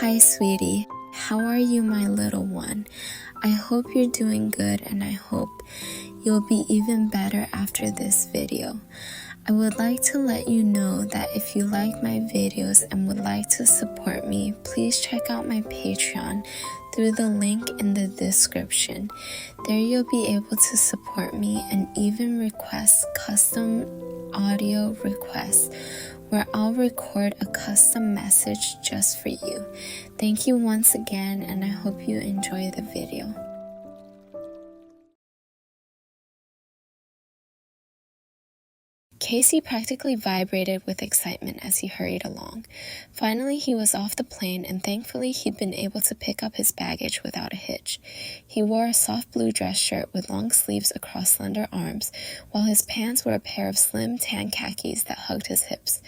Hi, sweetie. How are you, my little one? I hope you're doing good, and I hope you'll be even better after this video. I would like to let you know that if you like my videos and would like to support me, please check out my Patreon through the link in the description. There you'll be able to support me and even request custom audio requests where I'll record a custom message just for you. Thank you once again, and I hope you enjoy the video. Casey practically vibrated with excitement as he hurried along. Finally, he was off the plane, and thankfully he'd been able to pick up his baggage without a hitch. He wore a soft blue dress shirt with long sleeves across slender arms, while his pants were a pair of slim tan khakis that hugged his hips.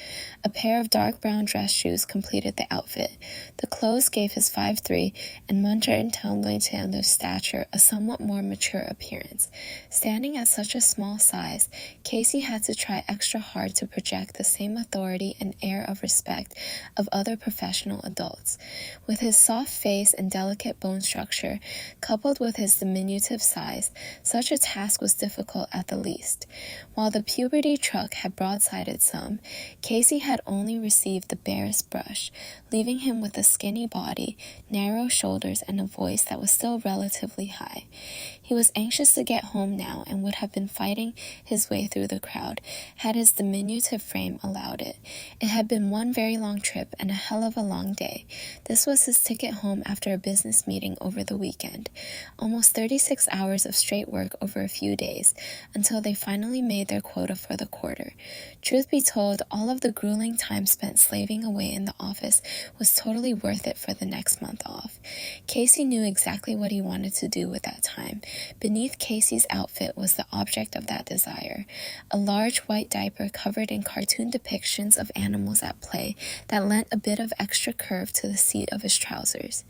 A pair of dark brown dress shoes completed the outfit. The clothes gave his 5'3" and modern tumble stature a somewhat more mature appearance. Standing at such a small size, Casey had to try extra hard to project the same authority and air of respect of other professional adults. With his soft face and delicate bone structure, coupled with his diminutive size, such a task was difficult at the least. While the puberty truck had broadsided some, Casey had only received the barest brush, leaving him with a skinny body, narrow shoulders, and a voice that was still relatively high. He was anxious to get home now and would have been fighting his way through the crowd had his diminutive frame allowed it. It had been one very long trip and a hell of a long day. This was his ticket home after a business meeting over the weekend. Almost 36 hours of straight work over a few days, until they finally made their quota for the quarter. Truth be told, all of the grueling time spent slaving away in the office was totally worth it for the next month off. Casey knew exactly what he wanted to do with that time. Beneath Casey's outfit was the object of that desire, a large white diaper covered in cartoon depictions of animals at play that lent a bit of extra curve to the seat of his trousers.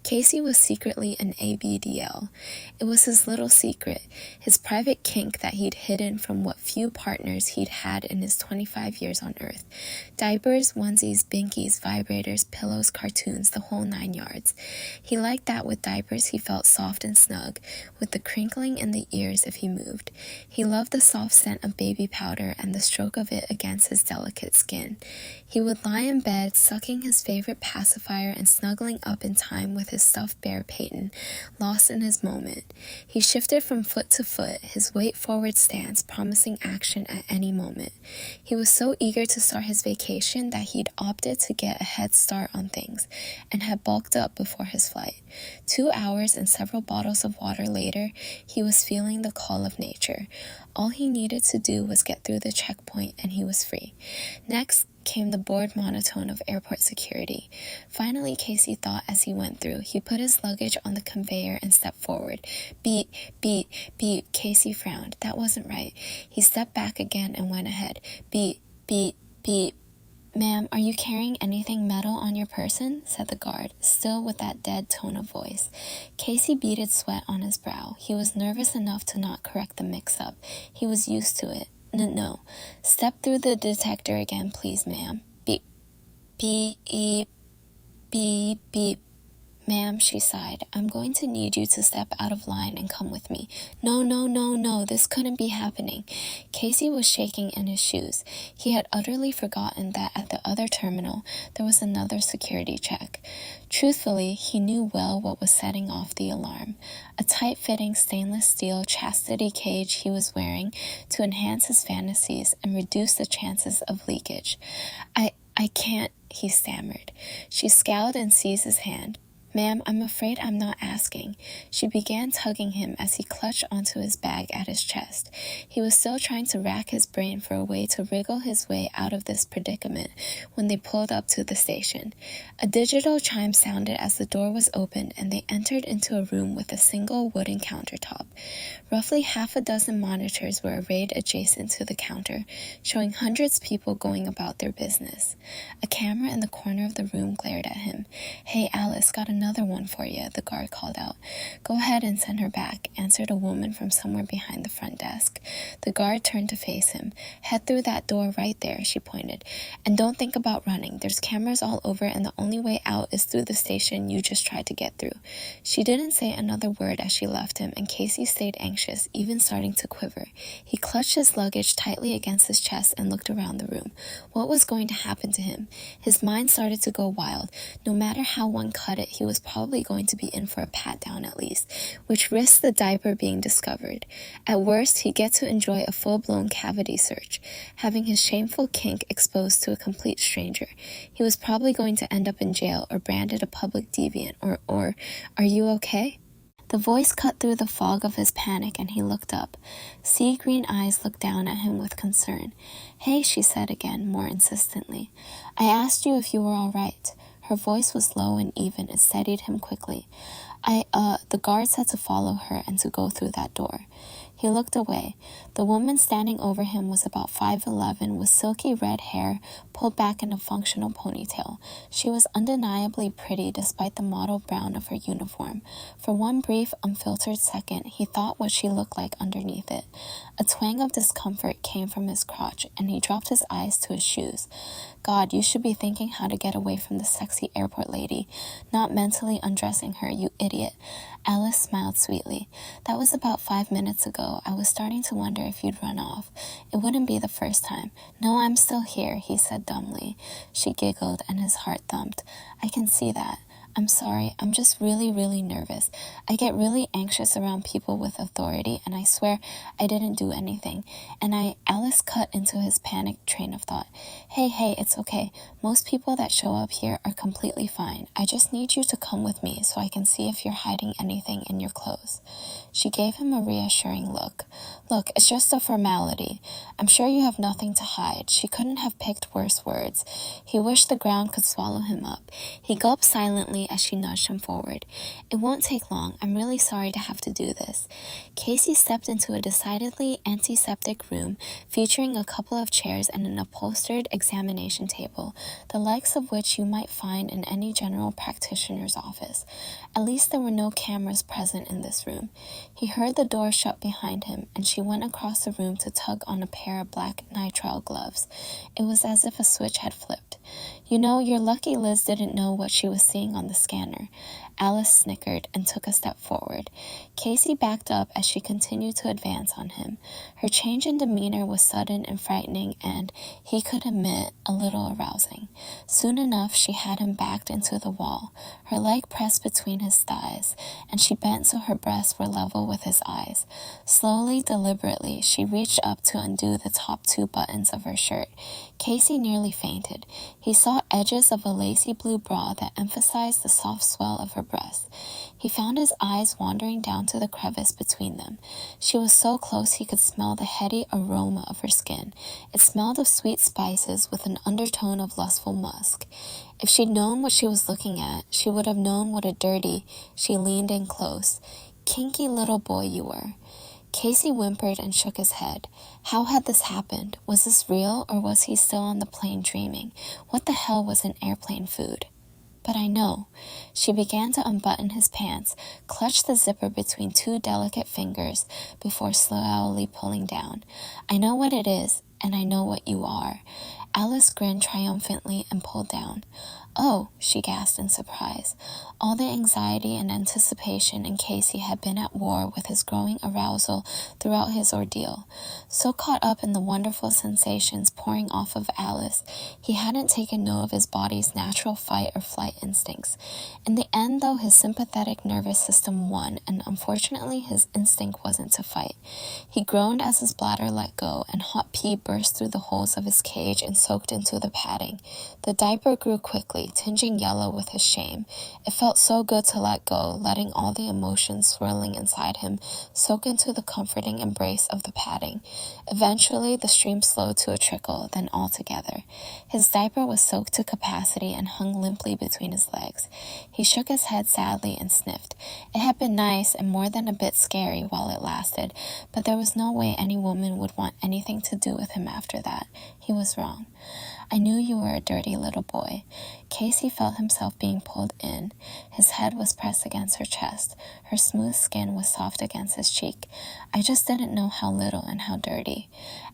Casey was secretly an ABDL. It was his little secret, his private kink that he'd hidden from what few partners he'd had in his 25 years on Earth. Diapers, onesies, binkies, vibrators, pillows, cartoons, the whole 9 yards. He liked that with diapers he felt soft and snug, with the crinkling in the ears if he moved. He loved the soft scent of baby powder and the stroke of it against his delicate skin. He would lie in bed, sucking his favorite pacifier and snuggling up in time with his stuffed bear Peyton, lost in his moment. He shifted from foot to foot, his weight-forward stance promising action at any moment. He was so eager to start his vacation that he'd opted to get a head start on things and had bulked up before his flight. 2 hours and several bottles of water later, he was feeling the call of nature. All he needed to do was get through the checkpoint and he was free. Next came the bored monotone of airport security. Finally, Casey thought as he went through. He put his luggage on the conveyor and stepped forward. Beep, beep, beep. Casey frowned. That wasn't right. He stepped back again and went ahead. Beep, beep, beep. "Ma'am, are you carrying anything metal on your person?" said the guard, still with that dead tone of voice. Casey beaded sweat on his brow. He was nervous enough to not correct the mix-up. He was used to it. No. Step through the detector again, please, ma'am. Beep, beep, beep, beep. "Ma'am," she sighed, "I'm going to need you to step out of line and come with me." No, this couldn't be happening. Casey was shaking in his shoes. He had utterly forgotten that at the other terminal, there was another security check. Truthfully, he knew well what was setting off the alarm. A tight-fitting stainless steel chastity cage he was wearing to enhance his fantasies and reduce the chances of leakage. I can't, he stammered. She scowled and seized his hand. "Ma'am, I'm afraid I'm not asking." She began tugging him as he clutched onto his bag at his chest. He was still trying to rack his brain for a way to wriggle his way out of this predicament when they pulled up to the station. A digital chime sounded as the door was opened and they entered into a room with a single wooden countertop. Roughly half a dozen monitors were arrayed adjacent to the counter, showing hundreds of people going about their business. A camera in the corner of the room glared at him. "Hey, Alice, got a another one for you," the guard called out. "Go ahead and send her back," answered a woman from somewhere behind the front desk. The guard turned to face him. "Head through that door right there," she pointed. "And don't think about running. There's cameras all over, and the only way out is through the station you just tried to get through." She didn't say another word as she left him, and Casey stayed anxious, even starting to quiver. He clutched his luggage tightly against his chest and looked around the room. What was going to happen to him? His mind started to go wild. No matter how one cut it, he was probably going to be in for a pat-down at least, which risked the diaper being discovered. At worst, he'd get to enjoy a full-blown cavity search, having his shameful kink exposed to a complete stranger. He was probably going to end up in jail or branded a public deviant or "Are you okay?" The voice cut through the fog of his panic, and he looked up. Sea green eyes looked down at him with concern. "Hey," she said again, more insistently. "I asked you if you were all right." Her voice was low and even. It steadied him quickly. The guard said to follow her and to go through that door." He looked away. The woman standing over him was about 5'11", with silky red hair pulled back in a functional ponytail. She was undeniably pretty despite the mottled brown of her uniform. For one brief, unfiltered second, he thought what she looked like underneath it. A twang of discomfort came from his crotch, and he dropped his eyes to his shoes. "God, you should be thinking how to get away from the sexy airport lady, not mentally undressing her, you idiot." Alice smiled sweetly. "That was about 5 minutes ago. I was starting to wonder if you'd run off. It wouldn't be the first time." "No, I'm still here," he said dumbly. She giggled, and his heart thumped. "I can see that. I'm sorry. I'm just really, really nervous. I get really anxious around people with authority, and I swear I didn't do anything." Alice cut into his panicked train of thought. Hey, it's okay. Most people that show up here are completely fine. I just need you to come with me so I can see if you're hiding anything in your clothes." She gave him a reassuring look. "Look, it's just a formality. I'm sure you have nothing to hide." She couldn't have picked worse words. He wished the ground could swallow him up. He gulped silently as she nudged him forward. "It won't take long. I'm really sorry to have to do this." Casey stepped into a decidedly antiseptic room featuring a couple of chairs and an upholstered examination table, the likes of which you might find in any general practitioner's office. At least there were no cameras present in this room. He heard the door shut behind him, and she went across the room to tug on a pair of black nitrile gloves. It was as if a switch had flipped. "You know, you're lucky Liz didn't know what she was seeing on the scanner." Alice snickered and took a step forward. Casey backed up as she continued to advance on him. Her change in demeanor was sudden and frightening and, he could admit, a little arousing. Soon enough, she had him backed into the wall, her leg pressed between his thighs, and she bent so her breasts were level with his eyes. Slowly, deliberately, she reached up to undo the top 2 buttons of her shirt. Casey nearly fainted. He saw edges of a lacy blue bra that emphasized the soft swell of her breasts. He found his eyes wandering down to the crevice between them. She was so close he could smell the heady aroma of her skin. It smelled of sweet spices with an undertone of lustful musk. If she'd known what she was looking at, she would have known what a dirty. She leaned in close. "Kinky little boy you were." Casey whimpered and shook his head. How had this happened? Was this real, or was he still on the plane dreaming? What the hell was in airplane food? "But I know." She began to unbutton his pants, clutched the zipper between 2 delicate fingers before slowly pulling down. "I know what it is, and I know what you are." Alice grinned triumphantly and pulled down. "Oh," she gasped in surprise. All the anxiety and anticipation in Casey had been at war with his growing arousal throughout his ordeal. So caught up in the wonderful sensations pouring off of Alice, he hadn't taken note of his body's natural fight or flight instincts. In the end, though, his sympathetic nervous system won, and unfortunately his instinct wasn't to fight. He groaned as his bladder let go, and hot pee burst through the holes of his cage and soaked into the padding. The diaper grew quickly, tinging yellow with his shame. It felt so good to let go, letting all the emotions swirling inside him soak into the comforting embrace of the padding. Eventually, the stream slowed to a trickle, then altogether. His diaper was soaked to capacity and hung limply between his legs. He shook his head sadly and sniffed. It had been nice and more than a bit scary while it lasted, but there was no way any woman would want anything to do with him after that. He was wrong. "I knew you were a dirty little boy." Casey felt himself being pulled in. His head was pressed against her chest. Her smooth skin was soft against his cheek. I just didn't know how little and how dirty.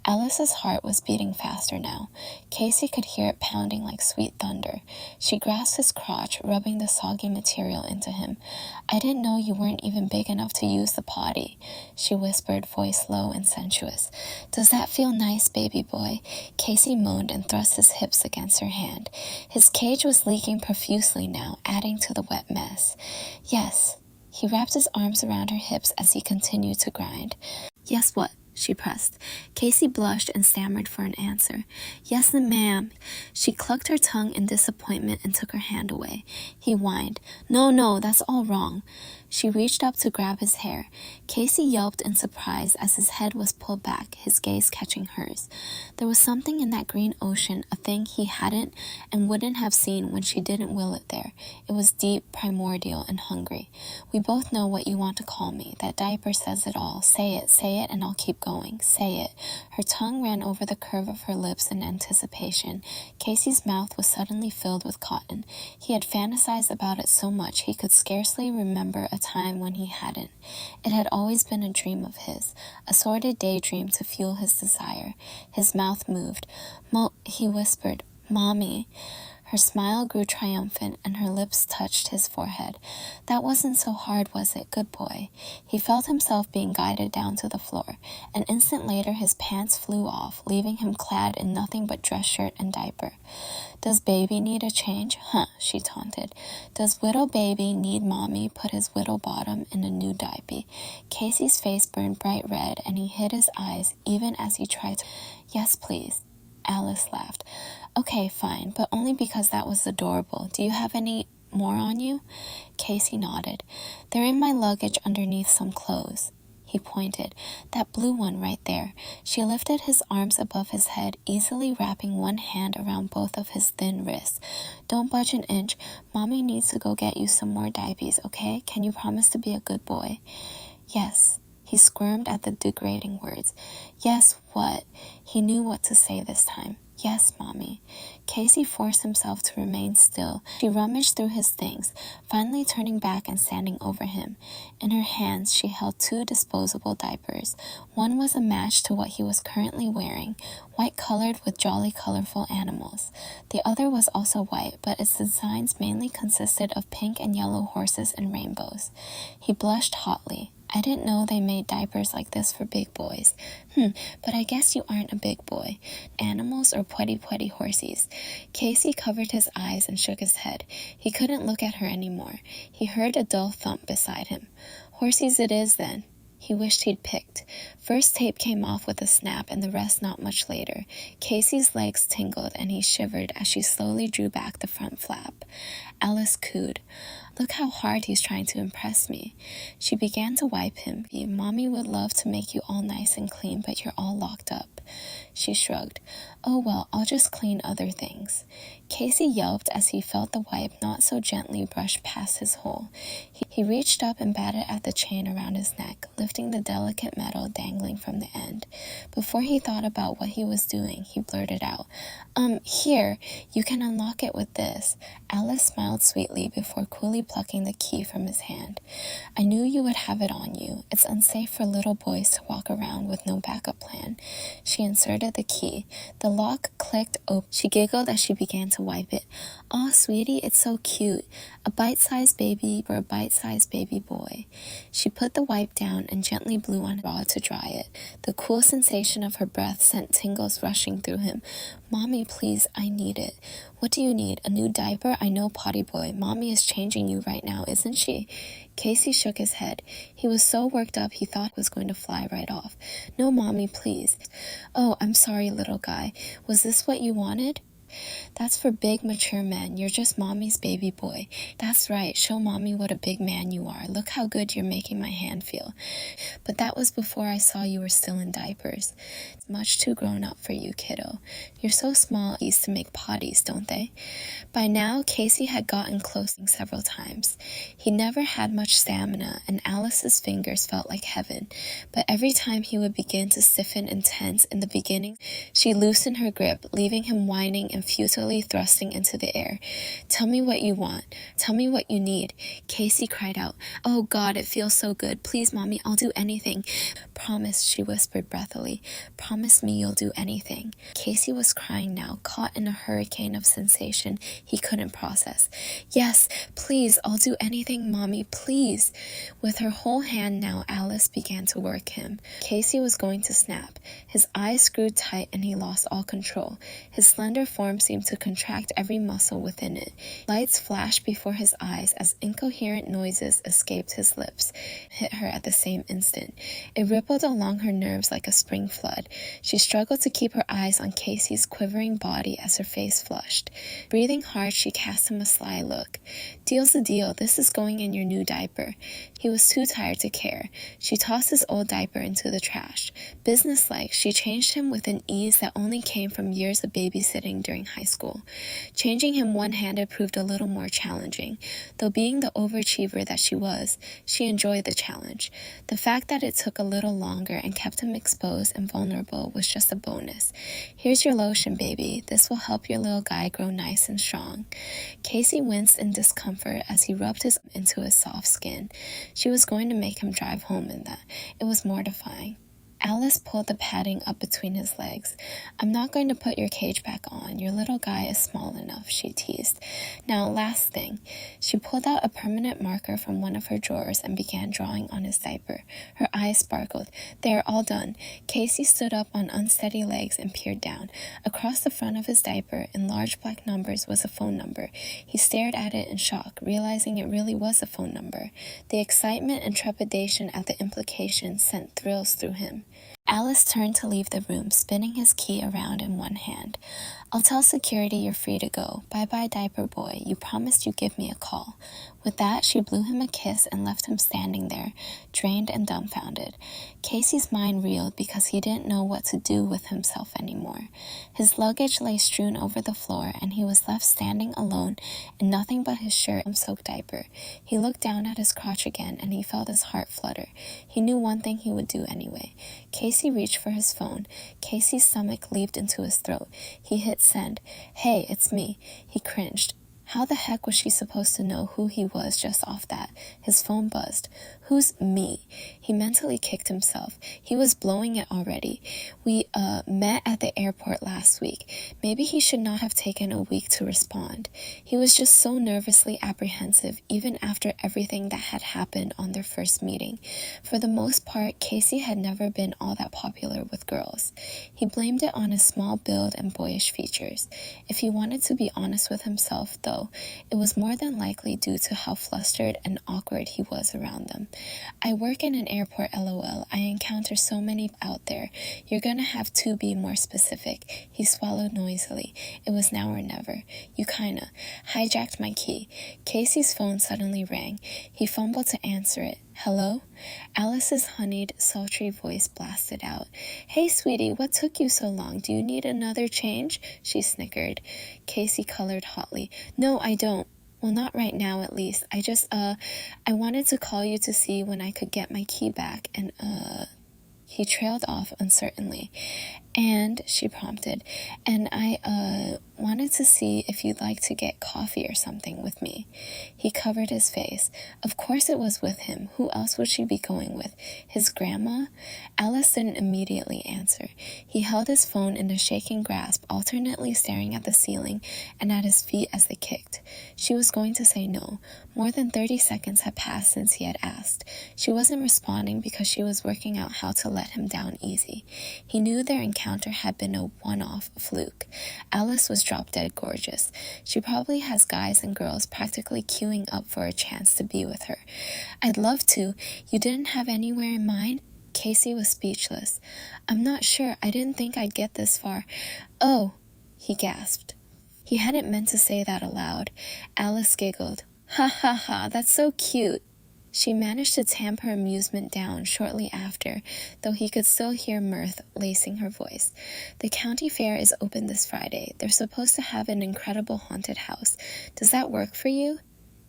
Alice's heart was beating faster now. Casey could hear it pounding like sweet thunder. She grasped his crotch, rubbing the soggy material into him. I didn't know you weren't even big enough to use the potty, she whispered, voice low and sensuous. Does that feel nice, baby boy? Casey moaned and thrust his hips against her hand. His cage was leaking profusely now, adding to the wet mess. Yes. He wrapped his arms around her hips as he continued to grind. Yes, what? She pressed. Casey blushed and stammered for an answer. Yes, ma'am. She clucked her tongue in disappointment and took her hand away. He whined. No, that's all wrong. She reached up to grab his hair. Casey yelped in surprise as his head was pulled back, his gaze catching hers. There was something in that green ocean, a thing he hadn't and wouldn't have seen when she didn't will it there. It was deep, primordial, and hungry. We both know what you want to call me. That diaper says it all. Say it, and I'll keep going. Say it. Her tongue ran over the curve of her lips in anticipation. Casey's mouth was suddenly filled with cotton. He had fantasized about it so much he could scarcely remember a time when he hadn't. It had always been a dream of his, a sordid daydream to fuel his desire. His mouth moved. He whispered, Mommy. Her smile grew triumphant, and her lips touched his forehead. That wasn't so hard, was it? Good boy. He felt himself being guided down to the floor. An instant later, his pants flew off, leaving him clad in nothing but dress shirt and diaper. Does baby need a change? Huh, she taunted. Does little baby need mommy put his little bottom in a new diaper? Casey's face burned bright red, and he hid his eyes, even as he tried to... Yes, please. Alice laughed. Okay, fine, but only because that was adorable. Do you have any more on you? Casey nodded. They're in my luggage underneath some clothes. He pointed. That blue one right there. She lifted his arms above his head, easily wrapping one hand around both of his thin wrists. Don't budge an inch. Mommy needs to go get you some more diapers, okay? Can you promise to be a good boy? Yes. He squirmed at the degrading words. Yes, what? He knew what to say this time. Yes, Mommy. Casey forced himself to remain still. She rummaged through his things, finally turning back and standing over him. In her hands, she held 2 disposable diapers. One was a match to what he was currently wearing, white-colored with jolly, colorful animals. The other was also white, but its designs mainly consisted of pink and yellow horses and rainbows. He blushed hotly. I didn't know they made diapers like this for big boys. But I guess you aren't a big boy. Animals or putty horsies. Casey covered his eyes and shook his head. He couldn't look at her anymore. He heard a dull thump beside him. Horsies it is, then. He wished he'd picked. First tape came off with a snap and the rest not much later. Casey's legs tingled and he shivered as she slowly drew back the front flap. Alice cooed. Look how hard he's trying to impress me. She began to wipe him. Mommy would love to make you all nice and clean, but you're all locked up. She shrugged. Oh, well, I'll just clean other things. Casey yelped as he felt the wipe not so gently brush past his hole. He reached up and batted at the chain around his neck, lifting the delicate metal dangling from the end. Before he thought about what he was doing, he blurted out, here, you can unlock it with this. Alice smiled sweetly before coolly plucking the key from his hand. I knew you would have it on you. It's unsafe for little boys to walk around with no backup plan. She inserted the key. The lock clicked open. She giggled as she began to wipe it. Aw, sweetie, it's so cute. A bite-sized baby for a bite-sized baby boy. She put the wipe down and gently blew on raw to dry it. The cool sensation of her breath sent tingles rushing through him. Mommy, please, I need it. What do you need? A new diaper? I know, potty boy. Mommy is changing you right now, isn't she? Casey shook his head. He was so worked up he thought he was going to fly right off. No, Mommy, please. Oh, I'm sorry, little guy. Was this what you wanted? That's for big, mature men. You're just Mommy's baby boy. That's right. Show Mommy what a big man you are. Look how good you're making my hand feel. But that was before I saw you were still in diapers. It's much too grown up for you, kiddo. You're so small, they used to make potties, don't they? By now, Casey had gotten close several times. He never had much stamina, and Alice's fingers felt like heaven. But every time he would begin to stiffen and tense in the beginning, she loosened her grip, leaving him whining and and futilely thrusting into the air. "Tell me what you want. Tell me what you need." Casey cried out. "Oh God, it feels so good. Please, Mommy, I'll do anything." "Promise," she whispered breathily. "Promise me you'll do anything." Casey was crying now, caught in a hurricane of sensation he couldn't process. "Yes, please, I'll do anything, Mommy, please." With her whole hand now, Alice began to work him. Casey was going to snap. His eyes screwed tight and he lost all control. His slender form seemed to contract every muscle within it. Lights flashed before his eyes as incoherent noises escaped his lips, hit her at the same instant. It rippled along her nerves like a spring flood. She struggled to keep her eyes on Casey's quivering body as her face flushed. Breathing hard, she cast him a sly look. "Deal's the deal. This is going in your new diaper." He was too tired to care. She tossed his old diaper into the trash. Businesslike, she changed him with an ease that only came from years of babysitting during high school. Changing him one-handed proved a little more challenging. Though being the overachiever that she was, she enjoyed the challenge. The fact that it took a little longer and kept him exposed and vulnerable was just a bonus. "Here's your lotion, baby. This will help your little guy grow nice and strong." Casey winced in discomfort as he rubbed his into his soft skin. She was going to make him drive home in that. It was mortifying. Alice pulled the padding up between his legs. "I'm not going to put your cage back on. Your little guy is small enough," she teased. "Now, last thing." She pulled out a permanent marker from one of her drawers and began drawing on his diaper. Her eyes sparkled. "There, all done." Casey stood up on unsteady legs and peered down. Across the front of his diaper, in large black numbers, was a phone number. He stared at it in shock, realizing it really was a phone number. The excitement and trepidation at the implication sent thrills through him. Alice turned to leave the room, spinning his key around in one hand. "I'll tell security you're free to go. Bye-bye, diaper boy. You promised you'd give me a call." With that, she blew him a kiss and left him standing there, drained and dumbfounded. Casey's mind reeled because he didn't know what to do with himself anymore. His luggage lay strewn over the floor, and he was left standing alone in nothing but his shirt and soaked diaper. He looked down at his crotch again, and he felt his heart flutter. He knew one thing he would do anyway. Casey reached for his phone. Casey's stomach leaped into his throat. He hit send. "Hey, it's me." He cringed. How the heck was she supposed to know who he was just off that? His phone buzzed. "Who's me?" He mentally kicked himself. He was blowing it already. "We, met at the airport last week." Maybe he should not have taken a week to respond. He was just so nervously apprehensive, even after everything that had happened on their first meeting. For the most part, Casey had never been all that popular with girls. He blamed it on his small build and boyish features. If he wanted to be honest with himself, though, it was more than likely due to how flustered and awkward he was around them. "I work in an airport, LOL. I encounter so many out there. You're gonna have to be more specific." He swallowed noisily. It was now or never. "You kinda hijacked my key." Casey's phone suddenly rang. He fumbled to answer it. "Hello?" Alice's honeyed, sultry voice blasted out. "Hey, sweetie, what took you so long? Do you need another change?" She snickered. Casey colored hotly. "No, I don't. Well, not right now, at least. I wanted to call you to see when I could get my key back, and, He trailed off uncertainly. "And," she prompted, "and I wanted to see if you'd like to get coffee or something with me." He covered his face. Of course it was with him. Who else would she be going with? His grandma? Alice didn't immediately answer. He held his phone in a shaking grasp, alternately staring at the ceiling and at his feet as they kicked. She was going to say no. More than 30 seconds had passed since he had asked. She wasn't responding because she was working out how to let him down easy. He knew their encounter had been a one-off fluke. Alice was drop-dead gorgeous. She probably has guys and girls practically queuing up for a chance to be with her. "I'd love to. You didn't have anywhere in mind?" Casey was speechless. "I'm not sure. I didn't think I'd get this far." "Oh," he gasped. He hadn't meant to say that aloud. Alice giggled. "Ha ha ha, that's so cute." She managed to tamp her amusement down shortly after, though he could still hear mirth lacing her voice. "The county fair is open this Friday. They're supposed to have an incredible haunted house. Does that work for you?"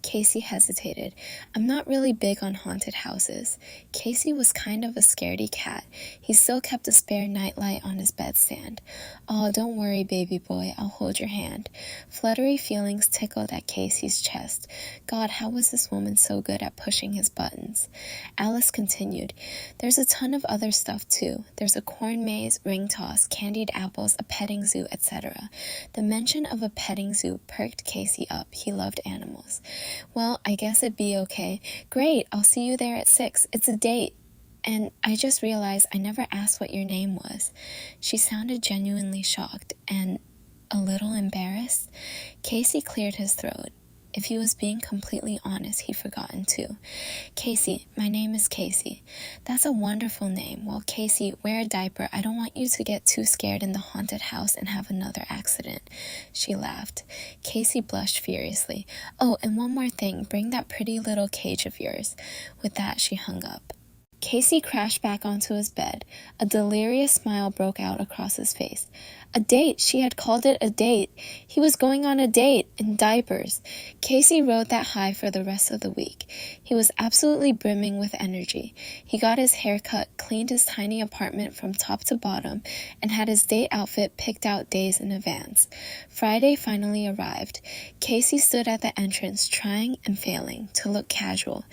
Casey hesitated. I'm not really big on haunted houses. Casey was kind of a scaredy cat. He still kept a spare nightlight on his bedstand. Oh, don't worry, baby boy. I'll hold your hand. Fluttery feelings tickled at Casey's chest. God, how was this woman so good at pushing his buttons? Alice continued. There's a ton of other stuff, too. There's a corn maze, ring toss, candied apples, a petting zoo, etc. The mention of a petting zoo perked Casey up. He loved animals. Well, I guess it'd be okay. Great, I'll see you there at 6. It's a date. And I just realized I never asked what your name was. She sounded genuinely shocked and a little embarrassed. Casey cleared his throat. If he was being completely honest, he'd forgotten too. Casey, my name is Casey. That's a wonderful name. Well, Casey, wear a diaper. I don't want you to get too scared in the haunted house and have another accident. She laughed. Casey blushed furiously. Oh, and one more thing. Bring that pretty little cage of yours. With that, she hung up. Casey crashed back onto his bed. A delirious smile broke out across his face. A date! She had called it a date. He was going on a date in diapers. Casey rode that high for the rest of the week. He was absolutely brimming with energy. He got his hair cut, cleaned his tiny apartment from top to bottom, and had his date outfit picked out days in advance. Friday finally arrived. Casey stood at the entrance, trying and failing to look casual.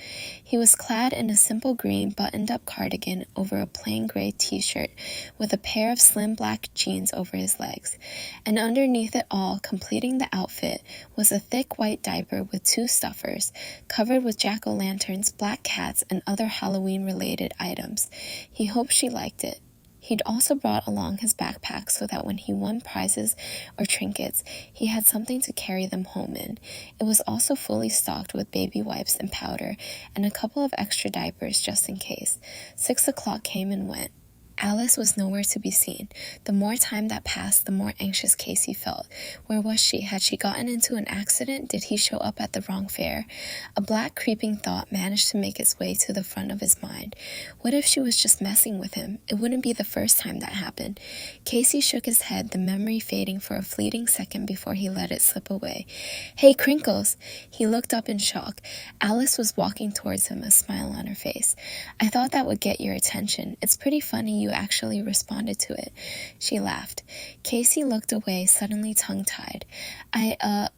He was clad in a simple green buttoned-up cardigan over a plain gray t-shirt with a pair of slim black jeans over his legs, and underneath it all, completing the outfit, was a thick white diaper with 2 stuffers, covered with jack-o'-lanterns, black cats, and other Halloween-related items. He hoped she liked it. He'd also brought along his backpack so that when he won prizes or trinkets, he had something to carry them home in. It was also fully stocked with baby wipes and powder, and a couple of extra diapers just in case. 6 o'clock came and went. Alice was nowhere to be seen. The more time that passed, the more anxious Casey felt. Where was she? Had she gotten into an accident? Did he show up at the wrong fair? A black creeping thought managed to make its way to the front of his mind. What if she was just messing with him? It wouldn't be the first time that happened. Casey shook his head, the memory fading for a fleeting second before he let it slip away. Hey, Crinkles! He looked up in shock. Alice was walking towards him, a smile on her face. I thought that would get your attention. It's pretty funny you actually responded to it. She laughed. Casey looked away, suddenly tongue-tied. I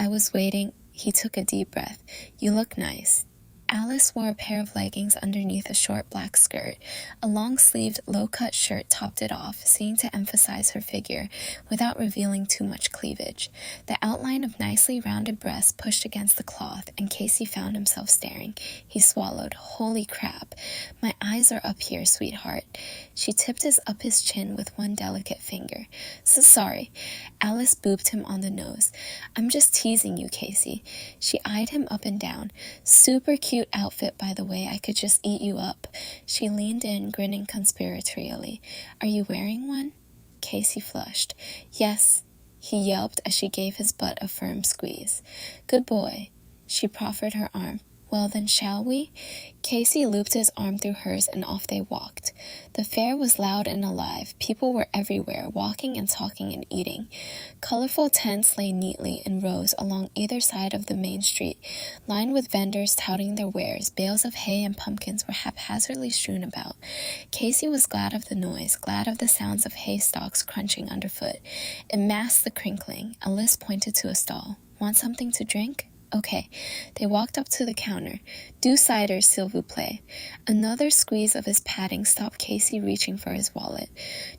was waiting. He took a deep breath. You look nice. Alice wore a pair of leggings underneath a short black skirt. A long-sleeved, low-cut shirt topped it off, seeming to emphasize her figure without revealing too much cleavage. The outline of nicely rounded breasts pushed against the cloth, and Casey found himself staring. He swallowed. Holy crap. My eyes are up here, sweetheart. She tipped up his chin with one delicate finger. So sorry. Alice booped him on the nose. I'm just teasing you, Casey. She eyed him up and down. Super cute outfit, by the way. I could just eat you up. She leaned in, grinning conspiratorially. Are you wearing one? Casey flushed. Yes, he yelped as she gave his butt a firm squeeze. Good boy. She proffered her arm. Well, then shall we? Casey looped his arm through hers and off they walked. The fair was loud and alive. People were everywhere, walking and talking and eating. Colorful tents lay neatly in rows along either side of the main street, lined with vendors touting their wares. Bales of hay and pumpkins were haphazardly strewn about. Casey was glad of the noise, glad of the sounds of hay stalks crunching underfoot. It masked the crinkling. Alice pointed to a stall. Want something to drink? Okay. They walked up to the counter. Do cider, s'il vous plaît. Another squeeze of his padding stopped Casey reaching for his wallet.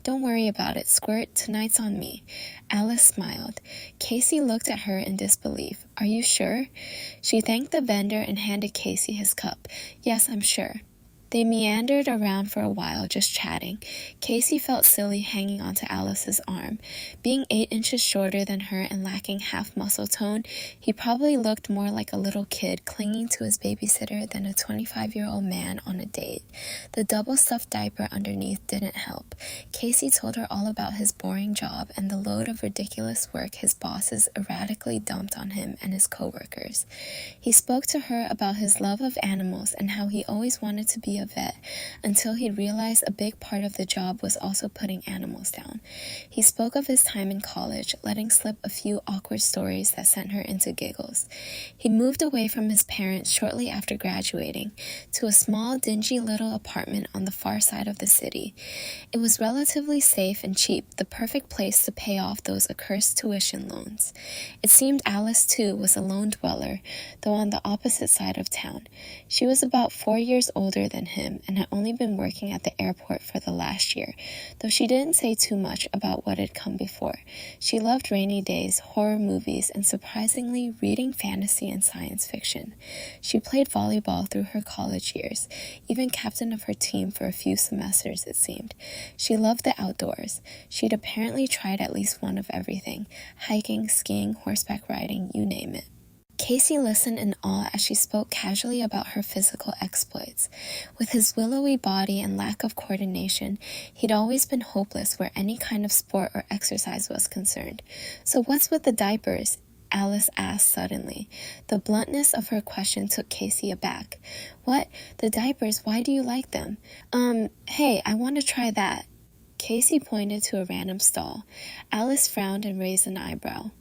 Don't worry about it, Squirt. Tonight's on me. Alice smiled. Casey looked at her in disbelief. Are you sure? She thanked the vendor and handed Casey his cup. Yes, I'm sure. They meandered around for a while, just chatting. Casey felt silly hanging onto Alice's arm. Being 8 inches shorter than her and lacking half muscle tone, he probably looked more like a little kid clinging to his babysitter than a 25-year-old man on a date. The double-stuffed diaper underneath didn't help. Casey told her all about his boring job and the load of ridiculous work his bosses erratically dumped on him and his coworkers. He spoke to her about his love of animals and how he always wanted to be a vet until he realized a big part of the job was also putting animals down. He spoke of his time in college, letting slip a few awkward stories that sent her into giggles. He moved away from his parents shortly after graduating to a small, dingy little apartment on the far side of the city. It was relatively safe and cheap, the perfect place to pay off those accursed tuition loans. It seemed Alice, too, was a lone dweller, though on the opposite side of town. She was about 4 years older than him and had only been working at the airport for the last year, though she didn't say too much about what had come before. She loved rainy days, horror movies, and surprisingly, reading fantasy and science fiction. She played volleyball through her college years, even captain of her team for a few semesters, it seemed. She loved the outdoors. She'd apparently tried at least one of everything: hiking, skiing, horseback riding, you name it. Casey listened in awe as she spoke casually about her physical exploits. With his willowy body and lack of coordination, he'd always been hopeless where any kind of sport or exercise was concerned. "So what's with the diapers?" Alice asked suddenly. The bluntness of her question took Casey aback. "What? The diapers, why do you like them?" Hey, I want to try that." Casey pointed to a random stall. Alice frowned and raised an eyebrow.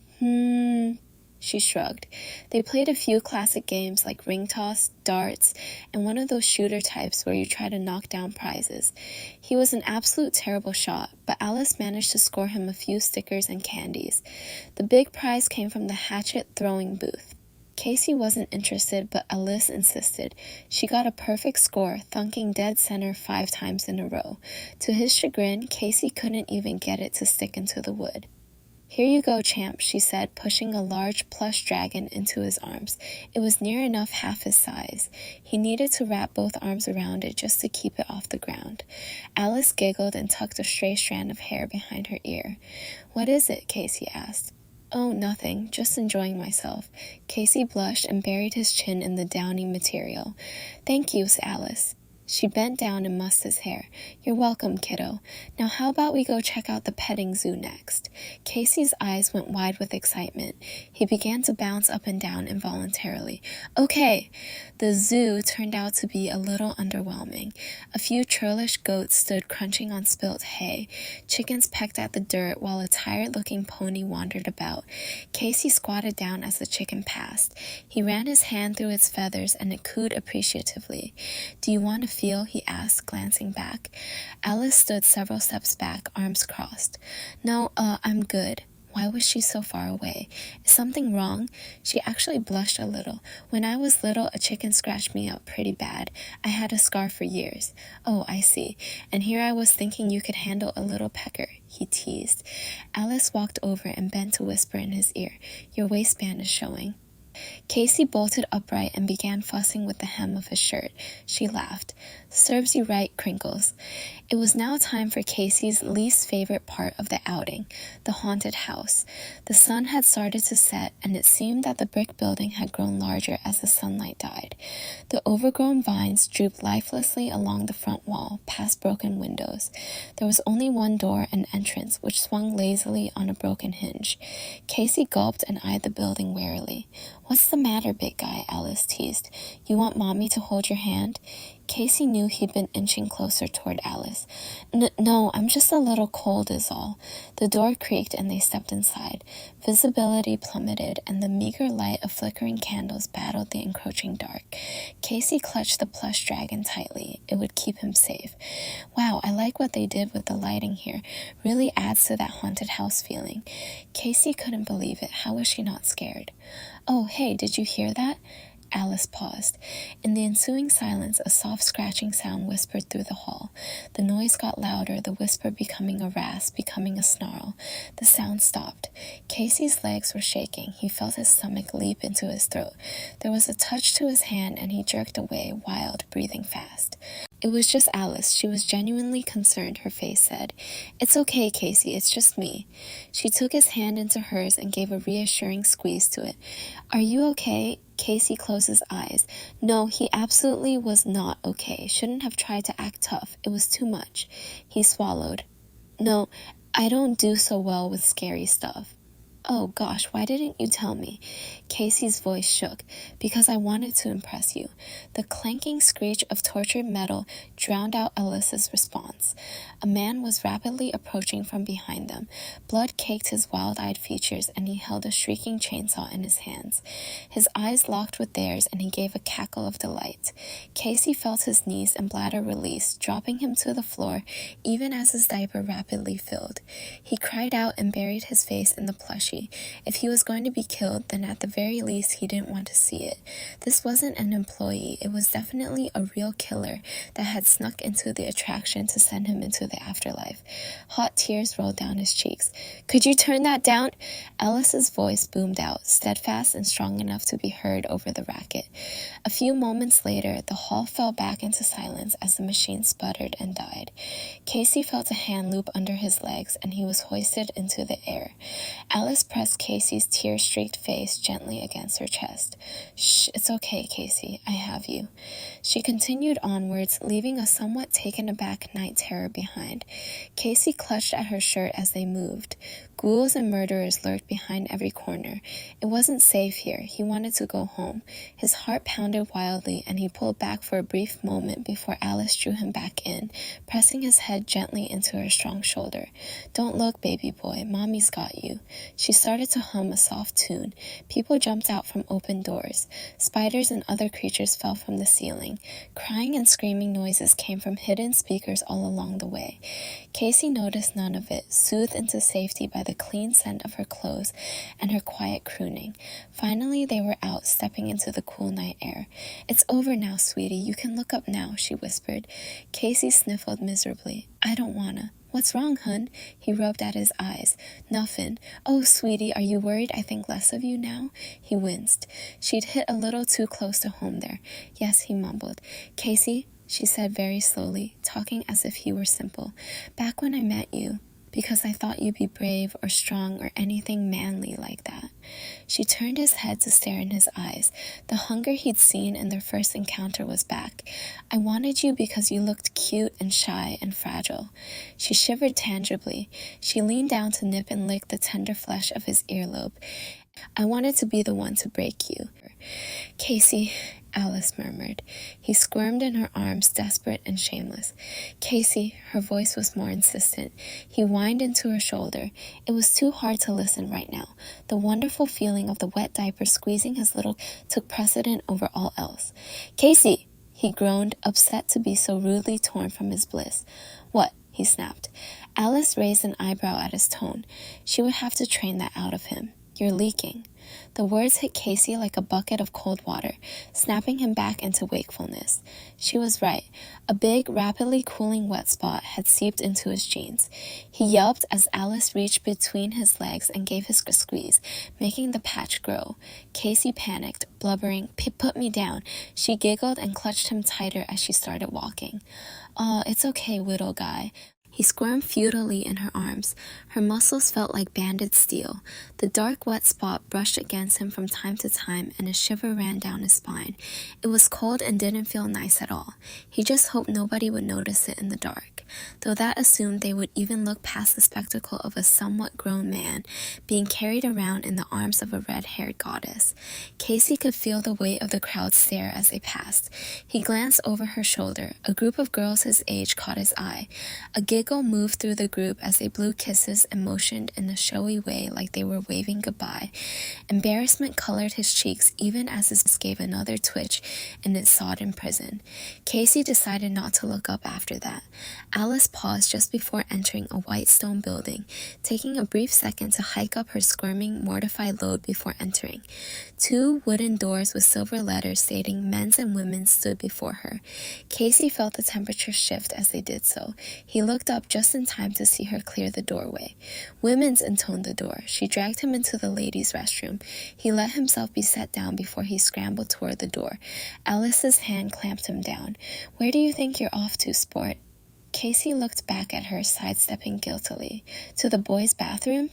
She shrugged. They played a few classic games like ring toss, darts, and one of those shooter types where you try to knock down prizes. He was an absolute terrible shot, but Alice managed to score him a few stickers and candies. The big prize came from the hatchet throwing booth. Casey wasn't interested, but Alice insisted. She got a perfect score, thunking dead center 5 times in a row. To his chagrin, Casey couldn't even get it to stick into the wood. "Here you go, champ," she said, pushing a large plush dragon into his arms. It was near enough half his size. He needed to wrap both arms around it just to keep it off the ground. Alice giggled and tucked a stray strand of hair behind her ear. "What is it?" Casey asked. "Oh, nothing. Just enjoying myself." Casey blushed and buried his chin in the downy material. "Thank you," said Alice. She bent down and mussed his hair. "You're welcome, kiddo. Now how about we go check out the petting zoo next?" Casey's eyes went wide with excitement. He began to bounce up and down involuntarily. "Okay!" The zoo turned out to be a little underwhelming. A few churlish goats stood crunching on spilt hay. Chickens pecked at the dirt while a tired-looking pony wandered about. Casey squatted down as the chicken passed. He ran his hand through its feathers and it cooed appreciatively. "Do you want to feel?" he asked, glancing back. Alice stood several steps back, arms crossed. "No, I'm good." Why was she so far away? Is something wrong? She actually blushed a little. "When I was little, a chicken scratched me up pretty bad. I had a scar for years." "Oh, I see. And here I was thinking you could handle a little pecker," he teased. Alice walked over and bent to whisper in his ear. "Your waistband is showing." Casey bolted upright and began fussing with the hem of his shirt. She laughed. "Serves you right, Crinkles." It was now time for Casey's least favorite part of the outing, the haunted house. The sun had started to set, and it seemed that the brick building had grown larger as the sunlight died. The overgrown vines drooped lifelessly along the front wall, past broken windows. There was only one door and entrance, which swung lazily on a broken hinge. Casey gulped and eyed the building warily. "What's the matter, big guy?" Alice teased. "You want Mommy to hold your hand?" Casey knew he'd been inching closer toward Alice. No, I'm just a little cold is all." The door creaked and they stepped inside. Visibility plummeted and the meager light of flickering candles battled the encroaching dark. Casey clutched the plush dragon tightly. It would keep him safe. "Wow, I like what they did with the lighting here. Really adds to that haunted house feeling." Casey couldn't believe it. How was she not scared? "Oh, hey, did you hear that?" Alice paused. In the ensuing silence, a soft scratching sound whispered through the hall. The noise got louder, the whisper becoming a rasp, becoming a snarl. The sound stopped. Casey's legs were shaking. He felt his stomach leap into his throat. There was a touch to his hand, and he jerked away, wild, breathing fast. It was just Alice. She was genuinely concerned, her face said. "It's okay, Casey, it's just me." She took his hand into hers and gave a reassuring squeeze to it. "Are you okay?" Casey closed his eyes. No, he absolutely was not okay. Shouldn't have tried to act tough. It was too much. He swallowed. "No, I don't do so well with scary stuff." "Oh gosh, why didn't you tell me?" Casey's voice shook. "Because I wanted to impress you." The clanking screech of tortured metal drowned out Alyssa's response. A man was rapidly approaching from behind them. Blood caked his wild-eyed features, and he held a shrieking chainsaw in his hands. His eyes locked with theirs, and he gave a cackle of delight. Casey felt his knees and bladder release, dropping him to the floor even as his diaper rapidly filled. He cried out and buried his face in the plushie. If he was going to be killed, then at the very least he didn't want to see it. This wasn't an employee, it was definitely a real killer that had snuck into the attraction to send him into the afterlife. Hot tears rolled down his cheeks. "Could you turn that down?" Alice's voice boomed out, steadfast and strong enough to be heard over the racket. A few moments later, the hall fell back into silence as the machine sputtered and died. Casey felt a hand loop under his legs, and he was hoisted into the air. Alice pressed Casey's tear-streaked face gently against her chest. "Shh, it's okay, Casey. I have you." She continued onwards, leaving a somewhat taken-aback night terror behind. Casey clutched at her shirt as they moved. Ghouls and murderers lurked behind every corner. It wasn't safe here. He wanted to go home. His heart pounded wildly, and he pulled back for a brief moment before Alice drew him back in, pressing his head gently into her strong shoulder. "Don't look, baby boy. Mommy's got you." She started to hum a soft tune. People jumped out from open doors. Spiders and other creatures fell from the ceiling. Crying and screaming noises came from hidden speakers all along the way. Casey noticed none of it, soothed into safety by the clean scent of her clothes and her quiet crooning. Finally, they were out, stepping into the cool night air. "It's over now, sweetie. You can look up now," she whispered. Casey sniffled miserably. "I don't wanna." "What's wrong, hun?" He rubbed at his eyes. "Nuffin'. Oh, sweetie, are you worried I think less of you now?" He winced. She'd hit a little too close to home there. "Yes," he mumbled. "Casey," she said very slowly, talking as if he were simple. "Back when I met you, because I thought you'd be brave or strong or anything manly like that." She turned his head to stare in his eyes. The hunger he'd seen in their first encounter was back. "I wanted you because you looked cute and shy and fragile." She shivered tangibly. She leaned down to nip and lick the tender flesh of his earlobe. "I wanted to be the one to break you." "Casey," Alice murmured. He squirmed in her arms, desperate and shameless. "Casey," her voice was more insistent. He whined into her shoulder. It was too hard to listen right now. The wonderful feeling of the wet diaper squeezing his little took precedent over all else. "Casey!" he groaned, upset to be so rudely torn from his bliss. "What?" he snapped. Alice raised an eyebrow at his tone. She would have to train that out of him. "You're leaking." The words hit Casey like a bucket of cold water, snapping him back into wakefulness. She was right. A big, rapidly cooling wet spot had seeped into his jeans. He yelped as Alice reached between his legs and gave his a squeeze, making the patch grow. Casey panicked, blubbering, "Put me down." She giggled and clutched him tighter as she started walking. "Aw, it's okay, little guy." He squirmed futilely in her arms. Her muscles felt like banded steel. The dark, wet spot brushed against him from time to time, and a shiver ran down his spine. It was cold and didn't feel nice at all. He just hoped nobody would notice it in the dark, though that assumed they would even look past the spectacle of a somewhat grown man being carried around in the arms of a red-haired goddess. Casey could feel the weight of the crowd stare as they passed. He glanced over her shoulder. A group of girls his age caught his eye. A giggle moved through the group as they blew kisses and motioned in a showy way like they were waving goodbye. Embarrassment colored his cheeks even as his gave another twitch in its sodden prison. Casey decided not to look up after that. Alice paused just before entering a white stone building, taking a brief second to hike up her squirming, mortified load before entering. 2 wooden doors with silver letters stating men's and women's stood before her. Casey felt the temperature shift as they did so. He looked up just in time to see her clear the doorway. "Women's," intoned the door. She dragged him into the ladies' restroom. He let himself be set down before he scrambled toward the door. Alice's hand clamped him down. "Where do you think you're off to, sport?" Casey looked back at her, sidestepping guiltily. "To the boys' bathroom?"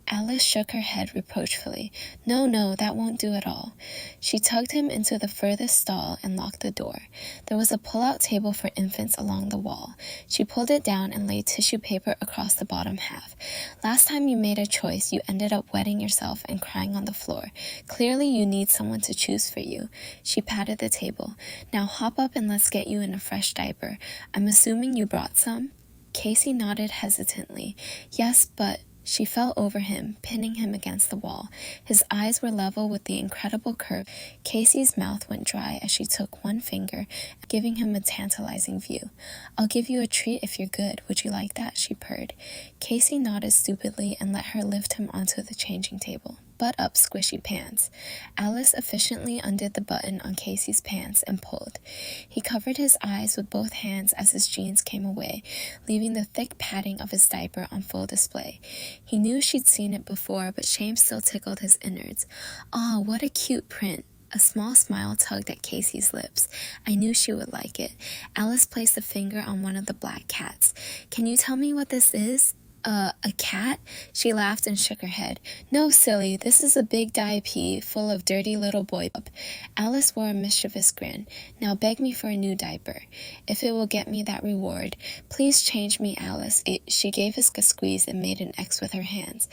Alice shook her head reproachfully. No, that won't do at all. She tugged him into the furthest stall and locked the door. There was a pull-out table for infants along the wall. She pulled it down and laid tissue paper across the bottom half. Last time you made a choice, you ended up wetting yourself and crying on the floor. Clearly you need someone to choose for you. She patted the table. Now hop up and let's get you in a fresh diaper. I'm assuming you brought some? Casey nodded hesitantly. Yes, but... She fell over him, pinning him against the wall. His eyes were level with the incredible curve. Casey's mouth went dry as she took one finger, giving him a tantalizing view. I'll give you a treat if you're good. Would you like that? She purred. Casey nodded stupidly and let her lift him onto the changing table. Butt up, squishy pants. Alice efficiently undid the button on Casey's pants and pulled. He covered his eyes with both hands as his jeans came away, leaving the thick padding of his diaper on full display. He knew she'd seen it before, but shame still tickled his innards. "Aw, what a cute print." A small smile tugged at Casey's lips. I knew she would like it. Alice placed a finger on one of the black cats. Can you tell me what this is? A cat? She laughed and shook her head. No, silly, this is a big diaper full of dirty little boy pup. Alice wore a mischievous grin. Now beg me for a new diaper, if it will get me that reward. Please change me, Alice. She gave us a squeeze and made an X with her hands.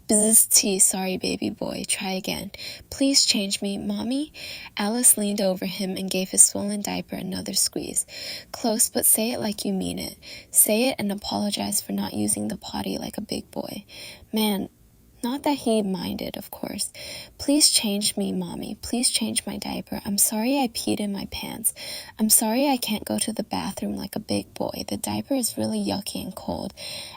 Bzzzt, sorry, baby boy. Try again. Please change me, Mommy. Alice leaned over him and gave his swollen diaper another squeeze. Close, but say it like you mean it. Say it and apologize for not using the potty like a big boy. Man, not that he minded, of course. Please change me, Mommy. Please change my diaper. I'm sorry I peed in my pants. I'm sorry I can't go to the bathroom like a big boy. The diaper is really yucky and cold.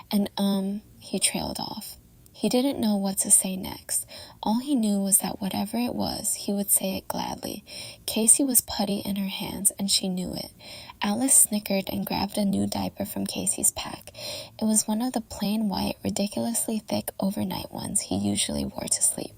And, he trailed off. He didn't know what to say next. All he knew was that whatever it was, he would say it gladly. Casey was putty in her hands, and she knew it. Alice snickered and grabbed a new diaper from Casey's pack. It was one of the plain white, ridiculously thick overnight ones he usually wore to sleep.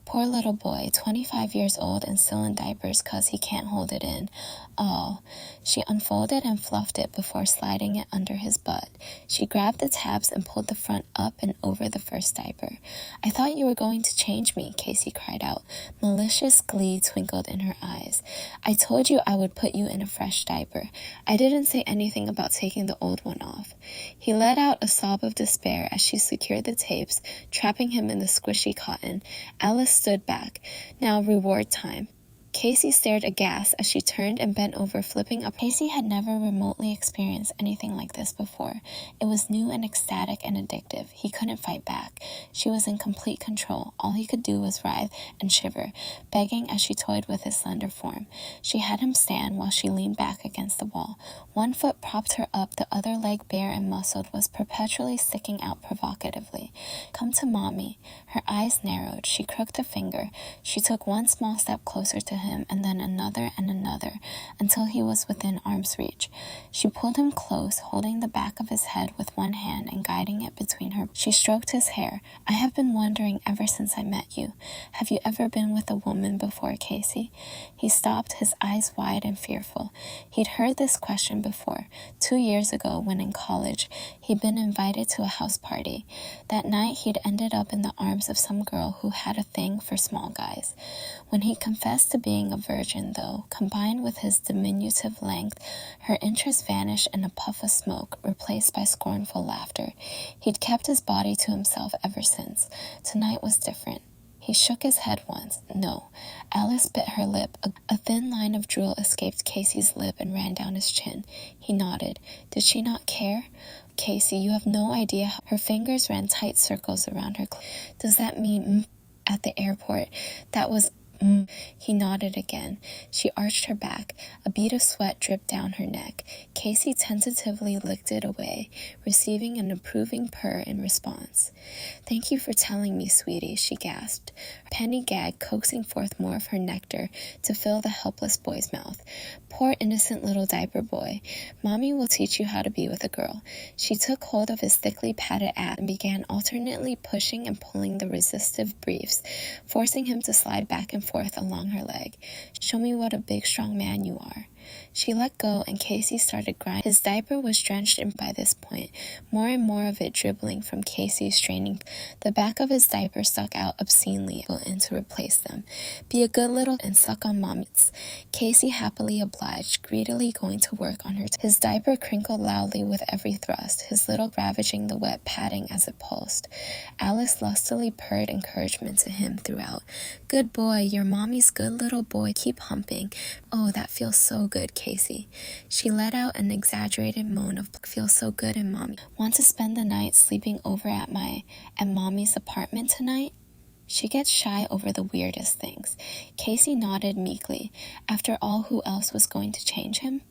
Poor little boy, 25 years old and still in diapers 'cause he can't hold it in. Oh, she unfolded and fluffed it before sliding it under his butt. She grabbed the tabs and pulled the front up and over the first diaper. I thought you were going to change me, Casey cried out. Malicious glee twinkled in her eyes. I told you I would put you in a fresh diaper. I didn't say anything about taking the old one off. He let out a sob of despair as she secured the tapes, trapping him in the squishy cotton. Alice stood back. Now reward time. Casey stared aghast as she turned and bent over, flipping up. Casey had never remotely experienced anything like this before. It was new and ecstatic and addictive. He couldn't fight back. She was in complete control. All he could do was writhe and shiver, begging as she toyed with his slender form. She had him stand while she leaned back against the wall. One foot propped her up, the other leg bare and muscled was perpetually sticking out provocatively. Come to Mommy. Her eyes narrowed. She crooked a finger. She took one small step closer to him and then another and another until he was within arm's reach. She pulled him close, holding the back of his head with one hand and guiding it between her. She stroked his hair. I have been wondering ever since I met you. Have you ever been with a woman before, Casey? He stopped, his eyes wide and fearful. He'd heard this question before. 2 years ago, when in college, he'd been invited to a house party. That night, he'd ended up in the arms of some girl who had a thing for small guys. When he confessed to being a virgin, though, combined with his diminutive length, her interest vanished in a puff of smoke, replaced by scornful laughter. He'd kept his body to himself ever since. Tonight was different. He shook his head once. No. Alice bit her lip. A thin line of drool escaped Casey's lip and ran down his chin. He nodded. Did she not care? Casey, you have no idea. Her fingers ran tight circles around her. Does that mean at the airport? That was He nodded again. She arched her back. A bead of sweat dripped down her neck. Casey tentatively licked it away, receiving an approving purr in response. Thank you for telling me, sweetie, she gasped. Penny gagged, coaxing forth more of her nectar to fill the helpless boy's mouth. Poor innocent little diaper boy. Mommy will teach you how to be with a girl. She took hold of his thickly padded ass and began alternately pushing and pulling the resistive briefs, forcing him to slide back and forth along her leg. Show me what a big, strong man you are. She let go, and Casey started grinding. His diaper was drenched by this point, more and more of it dribbling from Casey's straining. The back of his diaper stuck out obscenely, and to replace them. Be a good little and suck on mommy's. Casey happily obliged, greedily going to work on her. His diaper crinkled loudly with every thrust, his little ravaging the wet padding as it pulsed. Alice lustily purred encouragement to him throughout. Good boy, you're mommy's good little boy. Keep humping. Oh, that feels so good, Casey. She let out an exaggerated moan of feels so good in mommy. Want to spend the night sleeping over at mommy's apartment tonight? She gets shy over the weirdest things. Casey nodded meekly. After all, who else was going to change him?